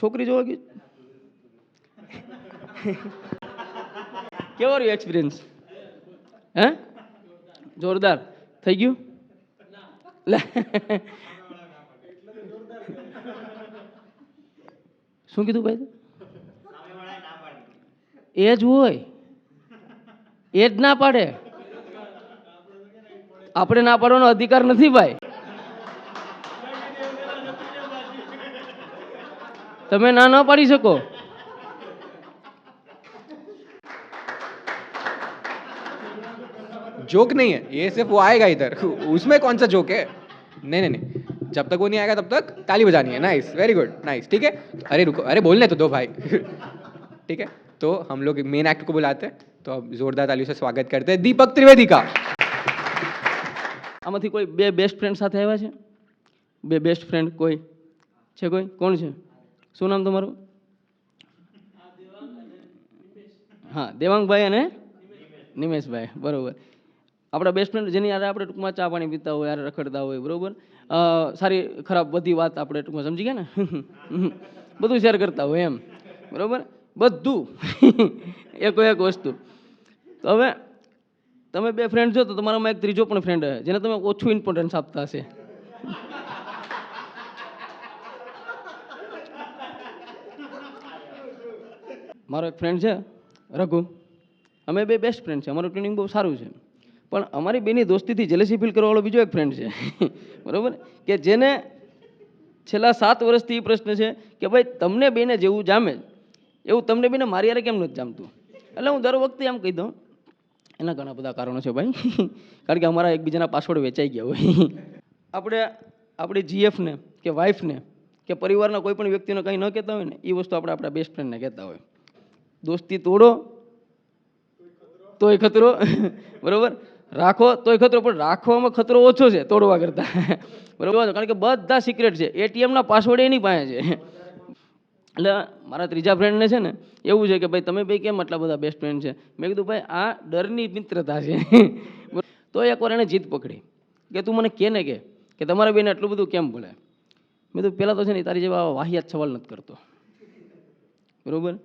છોકરી જોવા ગઈ કેવો રહ્યો એક્સપિરિયન્સ? હે જોરદાર થઈ ગયું? શું કીધું ભાઈ? એ જ હોય, એ જ ના પાડે. આપણે ના પાડવાનો અધિકાર નથી ભાઈ. તમે ના પાડી શકો. जोक नहीं है ये, सिर्फ वो आएगा इधर, उसमें कौन सा जोक है? नहीं नहीं नहीं, जब तक वो नहीं आएगा तब तक ताली बजानी है. Nice, very good, nice. ठीक है, अरे रुको, अरे बोलने तो दो भाई. ठीक है, तो हम लोग मेन एक्ट को बुलाते हैं. तो अब जोरदार तालियों से स्वागत करते हैं दीपक त्रिवेदी का. આમાંથી કોઈ બે બેસ્ટ ફ્રેન્ડ સાથે આવ્યા છે? બે બેસ્ટ ફ્રેન્ડ કોઈ છે? કોઈ કોણ છે? શું નામ તમારું? હા, દેવાંગભાઈ અને નિમેશભાઈ, બરોબર. આપણા બેસ્ટ ફ્રેન્ડ જેની યાર આપણે ટૂંકમાં ચા પાણી પીતા હોય, યાર રખડતા હોય, બરોબર. સારી ખરાબ બધી વાત આપણે ટૂંકમાં સમજી ગયા ને, બધું શેર કરતા હોય એમ, બરોબર. બધું એકો એક વસ્તુ. તો હવે તમે બે ફ્રેન્ડ છો તો તમારામાં એક ત્રીજો પણ ફ્રેન્ડ હશે જેને તમે ઓછું ઇમ્પોર્ટન્સ આપતા હશે. મારો એક ફ્રેન્ડ છે રઘુ, અમે બે બેસ્ટ ફ્રેન્ડ છે, અમારું ટ્યુનિંગ બહુ સારું છે, પણ અમારી બેની દોસ્તીથી જેલેસી ફીલ કરવાવાળો બીજો એક ફ્રેન્ડ છે, બરાબર, કે જેને છેલ્લા 7 વર્ષથી એ પ્રશ્ન છે કે ભાઈ તમને બેને જેવું જામે એવું તમને બેને મારી યારે કેમ નથી જામતું. એટલે હું દર વખતે એમ કહી દઉં એના ઘણા બધા કારણો છે ભાઈ, કારણ કે અમારા એકબીજાના પાસવર્ડ વેચાઈ ગયા હોય. આપણે આપણી જીએફને કે વાઈફને કે પરિવારના કોઈ પણ વ્યક્તિને કંઈ ન કહેતા હોય ને એ વસ્તુ આપણે આપણા બેસ્ટ ફ્રેન્ડને કહેતા હોય. દોસ્તી તોડો તોય ખતરો, બરાબર, રાખો તોય ખતરો, પણ રાખવામાં ખતરો ઓછો છે તોડવા કરતા, બરાબર, કારણ કે બધા સિક્રેટ છે, એટીએમના પાસવર્ડ એની પાસે છે. એટલે મારા ત્રીજા ફ્રેન્ડને છે ને એવું છે કે ભાઈ તમે બે કેમ આટલા બધા બેસ્ટ ફ્રેન્ડ છે? મેં કીધું ભાઈ આ ડરની મિત્રતા છે. તો એકવાર એણે જીદ પકડી કે તું મને કે તમારા બેને આટલું બધું કેમ બોલે? મેં કીધું પહેલાં તો છે ને તારી જેવા વાહિયાત સવાલ નથી કરતો, બરાબર.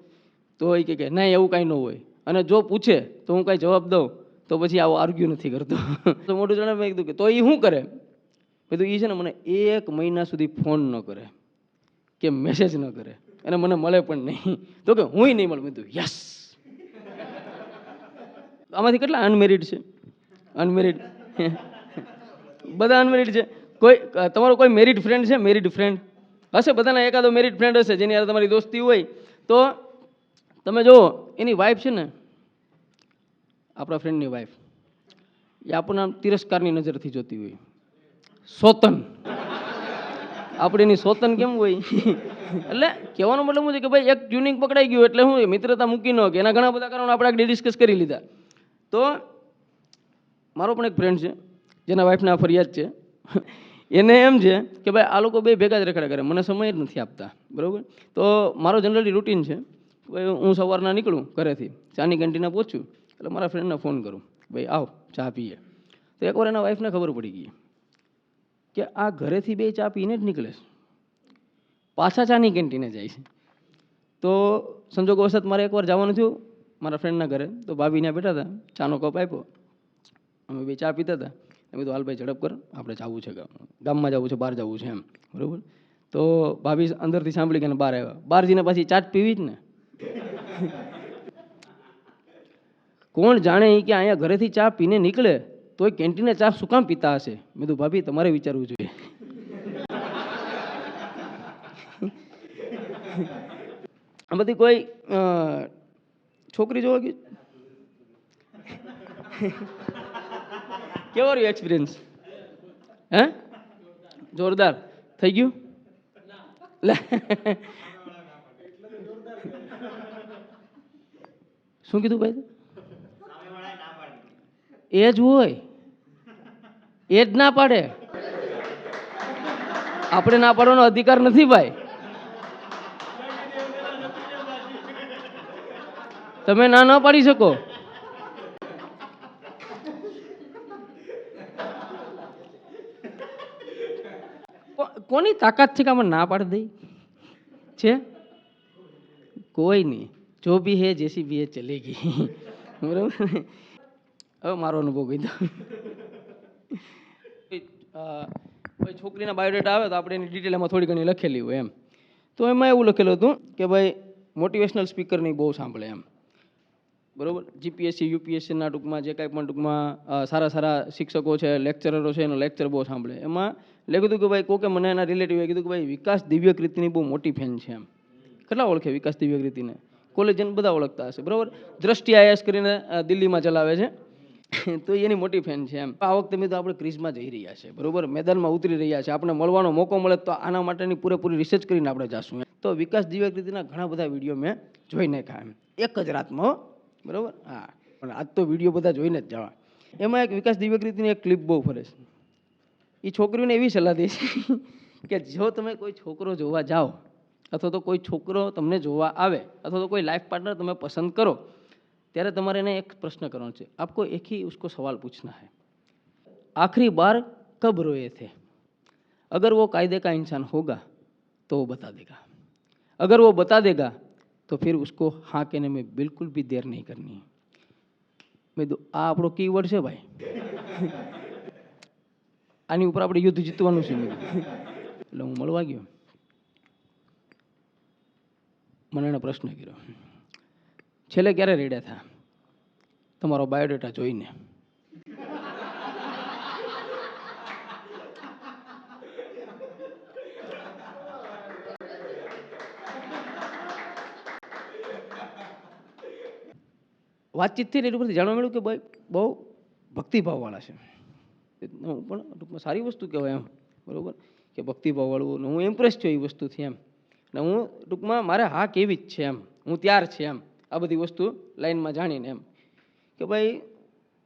તો એ કે ના એવું કાંઈ ન હોય, અને જો પૂછે તો હું કાંઈ જવાબ દઉં તો પછી આવો આર્ગ્યુ નથી કરતો. તો મોટું જણાવે, મેં કીધું કે તો એ શું કરે? મેં કીધું એ છે ને મને 1 મહિના સુધી ફોન ન કરે કે મેસેજ ન કરે અને મને મળે પણ નહીં. તો કે હું નહીં મળું. મેં કીધું યસ. આમાંથી કેટલા અનમેરિડ છે? અનમેરિડ બધા અનમેરિડ છે. કોઈ તમારો કોઈ મેરિડ ફ્રેન્ડ છે? મેરિડ ફ્રેન્ડ હશે બધાના, એકાદો મેરિડ ફ્રેન્ડ હશે જેની યાર તમારી દોસ્તી હોય. તો તમે જુઓ એની વાઈફ છે ને, આપણા ફ્રેન્ડની વાઈફ, એ આપણને આમ તિરસ્કારની નજરથી જોતી હોય. સોતન આપણે એની સોતન કેમ હોય? એટલે કહેવાનો મતલબ શું છે કે ભાઈ એક ટ્યુનિંગ પકડાઈ ગયું એટલે શું મિત્રતા મૂકી ન કે એના ઘણા બધા કારણો આપણે આગળ ડિસ્કસ કરી લીધા. તો મારો પણ એક ફ્રેન્ડ છે જેના વાઈફને આ ફરિયાદ છે. એને એમ છે કે ભાઈ આ લોકો બે ભેગા જ રખડા કરે, મને સમય જ નથી આપતા, બરાબર. તો મારો જનરલી રૂટીન છે, હું સવારના નીકળું ઘરેથી, ચાની કેન્ટીને પહોંચું એટલે મારા ફ્રેન્ડને ફોન કરું, ભાઈ આવ ચા પીએ. તો એકવાર એના વાઈફને ખબર પડી ગઈ કે આ ઘરેથી બે ચા પીને જ નીકળે છે, પાછા ચાની કેન્ટીને જાય છે. તો સંજોગવશાત મારે એકવાર જવાનું થયું મારા ફ્રેન્ડના ઘરે, તો ભાભી ત્યાં બેઠા હતા, ચાનો કપ આપ્યો, અમે બે ચા પીતા હતા. મેં કીધું હાલ ભાઈ ઝડપ કર, આપણે જવું છે ગામમાં જવું છે, બહાર જવું છે એમ, બરાબર. તો ભાભી અંદરથી સાંભળી કે બહાર આવ્યા, બહાર જઈને પાછી ચા જ પીવી જ ને. કોણ જાણે કે અહીંયા ઘરેથી ચા પીને નીકળે તો કેન્ટીને ચા શું કામ પીતા હશે? મેં કીધું ભાભી તમારે વિચારવું જોઈએ. આ બધી કોઈ છોકરી જોવા ગઈ કેવો રહ્યો એક્સપિરિયન્સ? હે જોરદાર થઈ ગયું? શું કીધું ભાઈ? એ જ હોય, એ જ ના પાડે. આપણે ના પાડવાનો અધિકાર નથી ભાઈ. તમે ના પાડી શકો. કોની તાકાત છે કે આમાં ના પાડી દઈ છે? કોઈ નહીં, જો ભી હે જેસી ભી હે ચલેગી. બરાબર. હવે મારો અનુભવ કહી દો. કોઈ છોકરીના બાયોડેટા આવે તો આપણે એની ડિટેલ એમાં થોડી ઘણી લખેલી હોય એમ. તો એમાં એવું લખેલું હતું કે ભાઈ મોટિવેશનલ સ્પીકરની બહુ સાંભળે એમ. બરાબર. જીપીએસસી યુપીએસસીના ટૂંકમાં જે કાંઈ પણ ટૂંકમાં સારા સારા શિક્ષકો છે, લેક્ચરરો છે, એનો લેક્ચર બહુ સાંભળે. એમાં લખ્યું હતું કે ભાઈ કોકે મને એના રિલેટિવે કીધું કે ભાઈ વિકાસ દિવ્યકૃતિની બહુ મોટી ફેન છે એમ. કેટલા ઓળખે વિકાસ દિવ્યકૃતિને? કોલેજન બધા ઓળખતા હશે. બરાબર. દ્રષ્ટિ આઈએસ કરીને દિલ્હીમાં ચલાવે છે. તો એની મોટી ફેન છે એમ. આ વખતે મેં તો આપણે ક્રિઝમાં જઈ રહ્યા છે. બરાબર. મેદાનમાં ઉતરી રહ્યા છે. આપણે મળવાનો મોકો મળે તો આના માટેની પૂરેપૂરી રિસર્ચ કરીને આપણે જાશું. તો વિકાસ દિવ્યકૃતિના ઘણા બધા વિડીયો મેં જોઈ નાખ્યા એમ, એક જ રાતમાં. બરાબર. હા, પણ આજ તો વિડીયો બધા જોઈને જ જવા. એમાં એક વિકાસ દિવ્યકૃતિની એક ક્લિપ બહુ ફરે છે. એ છોકરીઓને એવી સલાહ દે છે કે જો તમે કોઈ છોકરો જોવા જાઓ અથવા તો કોઈ છોકરો તમને જોવા આવે અથવા તો કોઈ લાઈફ પાર્ટનર તમે પસંદ કરો ત્યારે તમારે એને એક પ્રશ્ન કરવાનો છે. આપકો એક ही उसको सवाल पूछना है, आखिरी बार कब रोए थे? अगर वो कायदे का इंसान होगा तो वो बता देगा, अगर वो बता देगा तो फिर उसको हाँ कहने में बिल्कुल भी देर नहीं करनी है. મેં તો આ આપણો કીવર્ડ છે ભાઈ. આની ઉપર આપણે યુદ્ધ જીતવાનું છે. એટલે હું મળવા ગયો, મને એને પ્રશ્ન કર્યો, છેલ્લે ક્યારે રેડ્યા હતા તમારો બાયોડેટા જોઈને? વાતચીતથી એની ઉપરથી જાણવા મળ્યું કે ભાઈ બહુ ભક્તિભાવવાળા છે. હું પણ ટૂંકમાં સારી વસ્તુ કહેવાય એમ. બરાબર. કે ભક્તિભાવવાળું ને હું ઇમ્પ્રેસ છું એ વસ્તુથી એમ. ને હું ટૂંકમાં મારે હા કેવી જ છે એમ, હું ત્યાર છે એમ, આ બધી વસ્તુ લાઈનમાં જાણીને એમ કે ભાઈ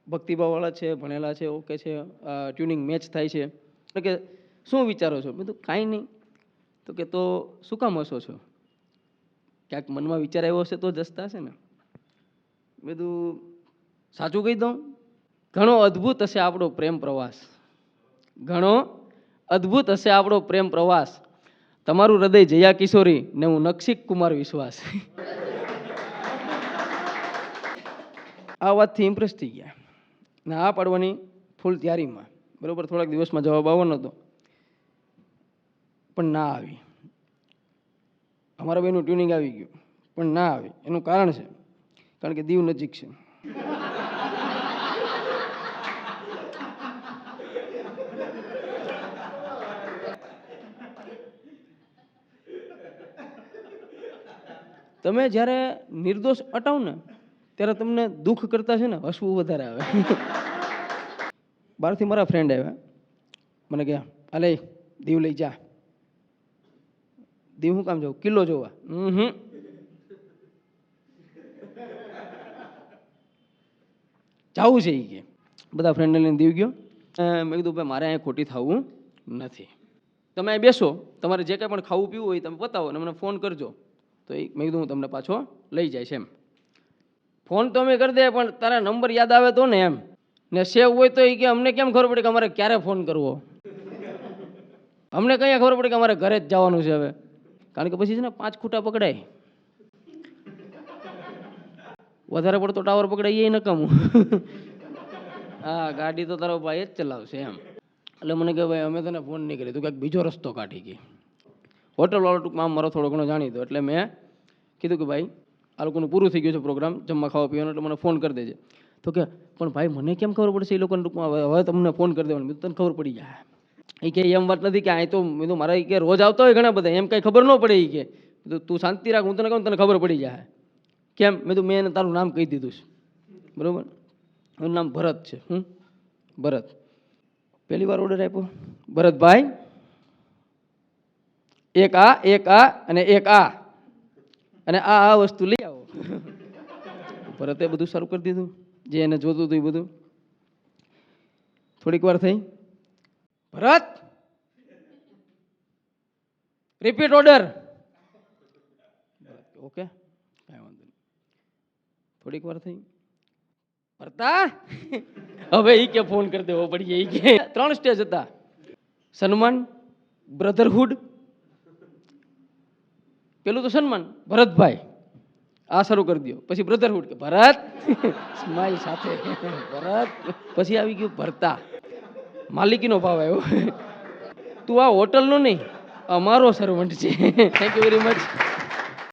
ભક્તિભાવવાળા છે, ભણેલા છે, ઓકે છે, ટ્યુનિંગ મેચ થાય છે. એટલે કે શું વિચારો છો? મેં તો કાંઈ નહીં. તો કે તો શું કામ હસો છો? ક્યાંક મનમાં વિચાર આવ્યો હશે તો જ હસતા હશે ને. બધું સાચું કહી દઉં, ઘણો અદ્ભુત હશે આપણો પ્રેમ પ્રવાસ, ઘણો અદ્ભુત હશે આપણો પ્રેમ પ્રવાસ. તમારું હૃદય જયા કિશોરી ને હું નક્ષિક કુમાર વિશ્વાસ. આ વાતથી ઇમ્પ્રેસ થઈ ગયા ને આ પાડવાની ફૂલ તૈયારીમાં. બરાબર. થોડાક દિવસમાં જવાબ આવવાનો હતો પણ ના આવી. અમારા બેનું ટ્યુનિંગ આવી ગયું પણ ના આવી. એનું કારણ છે કારણ કે દીવ નજીક છે. તમે જ્યારે નિર્દોષ અટાવ ને ત્યારે તમને દુઃખ કરતા છે ને હસવું વધારે આવે. બહારથી મારા ફ્રેન્ડ આવ્યા, મને કહે અલે દીવ લઈ જા. દીવ શું કામ જાઉં? કિલ્લો જોવા. જાવું છે એ કે. બધા ફ્રેન્ડને લઈને દીવ ગયો. મેં કીધું ભાઈ મારે અહીંયા ખોટી થવું નથી, તમે અહીં બેસો, તમારે જે કાંઈ પણ ખાવું પીવું હોય તમે બતાવો અને મને ફોન કરજો. તો એ મેં કીધું હું તમને પાછો લઈ જઈશ એમ. ફોન તો અમે કરી દે પણ તારા નંબર યાદ આવે તો ને એમ, ને સેવ હોય તો એ કે અમને કેમ ખબર પડે કે અમારે ક્યારે ફોન કરવો? અમને કઈ ખબર પડે કે અમારે ઘરે જ જવાનું છે હવે? કારણ કે પછી છે ને 5 ખૂટા પકડાય, વધારે પડતો ટાવર પકડાય એ નકામું. હા, ગાડી તો તારો ભાઈ જ ચલાવશે એમ. એટલે મને કે ભાઈ અમે તને ફોન નહીં કરી, તું કંઈક બીજો રસ્તો કાઢી ગઈ. હોટલવાળો ટૂંકમાં આમ મારો થોડો ઘણો જાણીતો, એટલે મેં કીધું કે ભાઈ આ લોકોનું પૂરું થઈ ગયું છે પ્રોગ્રામ, જમવા ખાવા પીવાનું, એટલે મને ફોન કરી દેજે. તો કે પણ ભાઈ મને કેમ ખબર પડશે એ લોકોને ટૂંકમાં હવે તમને ફોન કરી દેવાનું? તને ખબર પડી જાય. એ કે એમ વાત નથી કે અહીં તો મેં તો મારા કે રોજ આવતા હોય ઘણા બધા, એમ કાંઈ ખબર ન પડે. એ કે તું શાંતિ રાખ, હું તને કહું તને ખબર પડી જાય. કેમ? મેં તો મેં એને તારું નામ કહી દીધું છે. બરાબર. એનું નામ ભરત છે. ભરત. પહેલી વાર ઓર્ડર આપ્યો, ભરતભાઈ એક આ અને એક આ અને આ વસ્તુ લઈ આવો. ભરતે બધું શરૂ કરી દીધું, જે એને જોતું હતું એ બધું. થોડીક વાર થઈ, ભરત રિપીટ ઓર્ડર. ઓકે, કાંઈ વાંધો નહીં. થોડીક વાર થઈ, ભરતા હવે ઈ કે ફોન કરી દેવો પડી. ઈ કે 3 સ્ટેજ હતા: સન્માન, બ્રધરહુડ. પેલું તો સન્માન, ભરતભાઈ. આ શરૂ કરી દો. પછી બ્રધરહુડ કે ભરત સ્માઇલ સાથે ભરત. પછી આવી ગયું ભરતા, માલિકીનો ભાવ આવ્યો. તું આ હોટલનો નહીં, અમારો સર્વન્ટ છે. Thank you very much.